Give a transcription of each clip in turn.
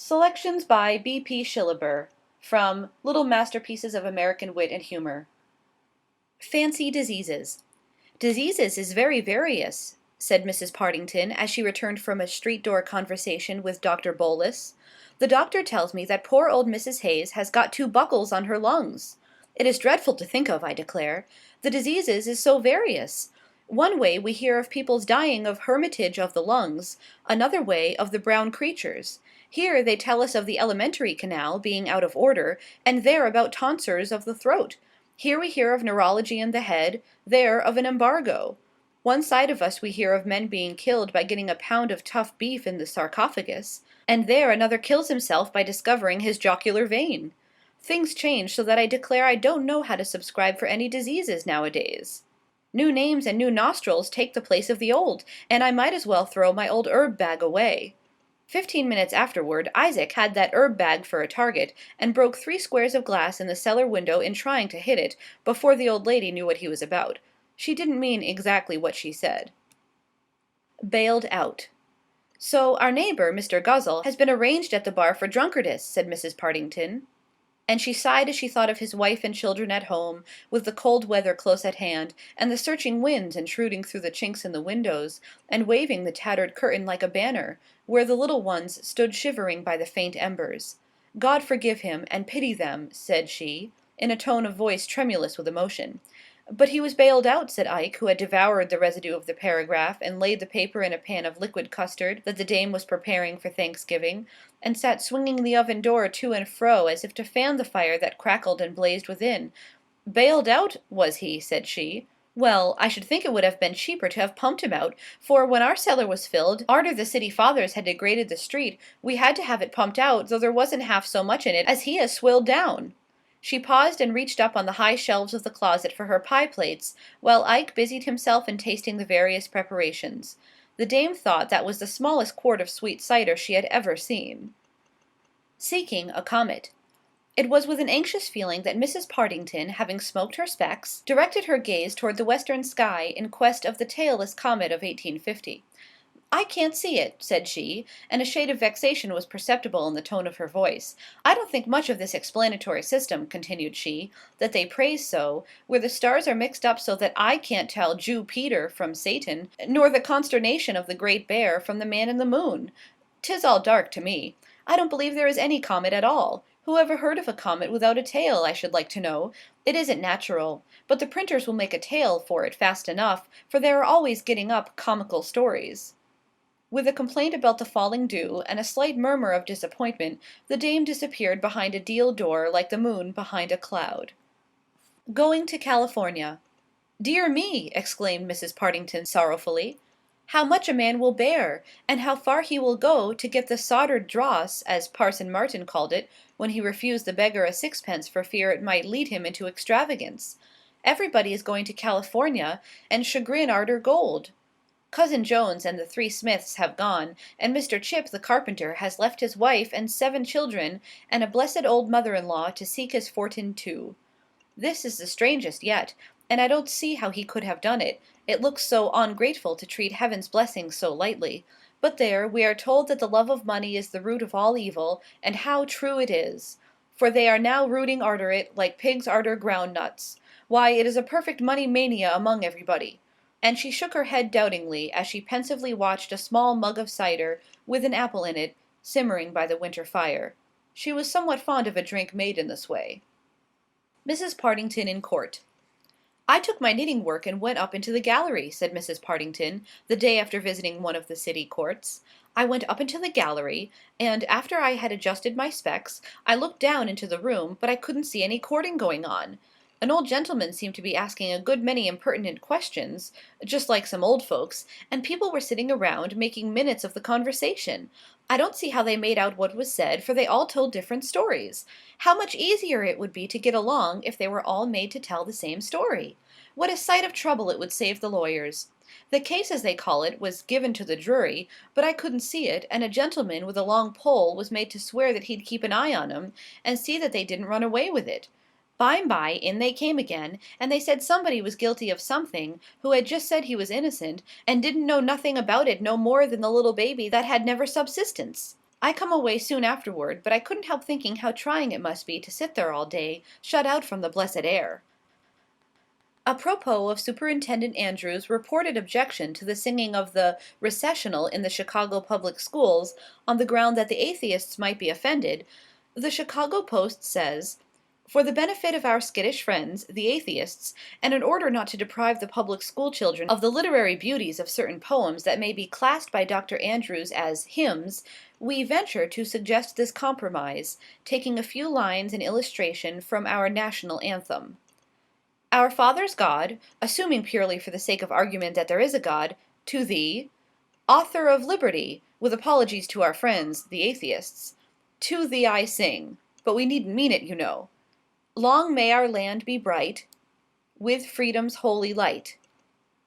Selections by B.P. Shillaber from Little Masterpieces of American Wit and Humor. Fancy diseases. Diseases is very various, said Mrs. Partington as she returned from a street-door conversation with Dr. Bolus. The doctor tells me that poor old Mrs. Hayes has got 2 buckles on her lungs. It is dreadful to think of, I declare. The diseases is so various. One way we hear of people's dying of hermitage of the lungs, another way of the brown creatures. Here they tell us of the alimentary canal being out of order, and there about tonsors of the throat. Here we hear of neurology in the head, there of an embargo. One side of us we hear of men being killed by getting a pound of tough beef in the sarcophagus, and there another kills himself by discovering his jocular vein. Things change so that I declare I don't know how to subscribe for any diseases nowadays. New names and new nostrils take the place of the old, and I might as well throw my old herb bag away. 15 minutes afterward, Isaac had that herb bag for a target, and broke 3 squares of glass in the cellar window in trying to hit it, before the old lady knew what he was about. She didn't mean exactly what she said. Bailed out. So our neighbor, Mr. Guzzle, has been arranged at the bar for drunkardess, said Mrs. Partington. And she sighed as she thought of his wife and children at home, with the cold weather close at hand, and the searching winds intruding through the chinks in the windows, and waving the tattered curtain like a banner, where the little ones stood shivering by the faint embers. God forgive him, and pity them, said she, in a tone of voice tremulous with emotion. But he was bailed out, said Ike, who had devoured the residue of the paragraph, and laid the paper in a pan of liquid custard that the dame was preparing for Thanksgiving, and sat swinging the oven door to and fro as if to fan the fire that crackled and blazed within. Bailed out, was he? Said she. Well, I should think it would have been cheaper to have pumped him out, for when our cellar was filled, arter the city fathers had degraded the street, we had to have it pumped out, though there wasn't half so much in it as he has swilled down. She paused and reached up on the high shelves of the closet for her pie plates, while Ike busied himself in tasting the various preparations. The dame thought that was the smallest quart of sweet cider she had ever seen. Seeking a comet. It was with an anxious feeling that Mrs. Partington, having smoked her specs, directed her gaze toward the western sky in quest of the Tailless Comet of 1850. "I can't see it," said she, and a shade of vexation was perceptible in the tone of her voice. "I don't think much of this explanatory system," continued she, "that they praise so, where the stars are mixed up so that I can't tell Jew Peter from Satan, nor the consternation of the Great Bear from the Man in the Moon. 'Tis all dark to me. I don't believe there is any comet at all. Who ever heard of a comet without a tail, I should like to know? It isn't natural. But the printers will make a tale for it fast enough, for they are always getting up comical stories." With a complaint about the falling dew, and a slight murmur of disappointment, the dame disappeared behind a deal door like the moon behind a cloud. Going to California. "Dear me!" exclaimed Mrs. Partington sorrowfully. "How much a man will bear, and how far he will go to get the soldered dross, as Parson Martin called it, when he refused the beggar a sixpence for fear it might lead him into extravagance. Everybody is going to California, and chagrin arter gold. Cousin Jones and the 3 Smiths have gone, and Mr. Chip the carpenter has left his wife and 7 children and a blessed old mother-in-law to seek his fortune too. This is the strangest yet, and I don't see how he could have done it. It looks so ungrateful to treat heaven's blessings so lightly. But there, we are told that the love of money is the root of all evil, and how true it is. For they are now rooting arter it, like pigs arter ground nuts. Why, it is a perfect money mania among everybody." And she shook her head doubtingly as she pensively watched a small mug of cider, with an apple in it, simmering by the winter fire. She was somewhat fond of a drink made in this way. Mrs. Partington in court. "I took my knitting work and went up into the gallery," said Mrs. Partington, the day after visiting one of the city courts. "I went up into the gallery, and after I had adjusted my specs, I looked down into the room, but I couldn't see any courting going on. An old gentleman seemed to be asking a good many impertinent questions, just like some old folks, and people were sitting around, making minutes of the conversation. I don't see how they made out what was said, for they all told different stories. How much easier it would be to get along if they were all made to tell the same story. What a sight of trouble it would save the lawyers. The case, as they call it, was given to the jury, but I couldn't see it, and a gentleman with a long pole was made to swear that he'd keep an eye on 'em, and see that they didn't run away with it. By in they came again, and they said somebody was guilty of something, who had just said he was innocent, and didn't know nothing about it no more than the little baby that had never subsistence. I come away soon afterward, but I couldn't help thinking how trying it must be to sit there all day, shut out from the blessed air. Apropos of Superintendent Andrews' reported objection to the singing of the recessional in the Chicago public schools, on the ground that the atheists might be offended, the Chicago Post says, "For the benefit of our skittish friends, the atheists, and in order not to deprive the public school children of the literary beauties of certain poems that may be classed by Dr. Andrews as hymns, we venture to suggest this compromise, taking a few lines in illustration from our national anthem. Our fathers' God, assuming purely for the sake of argument that there is a God, to thee, author of liberty, with apologies to our friends, the atheists, to thee I sing, but we needn't mean it, you know. Long may our land be bright, with freedom's holy light.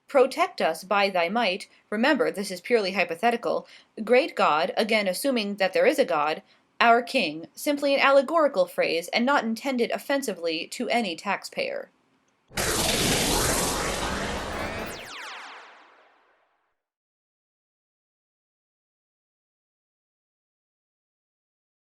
Protect us by thy might, remember this is purely hypothetical, great God, again assuming that there is a God, our King, simply an allegorical phrase and not intended offensively to any taxpayer."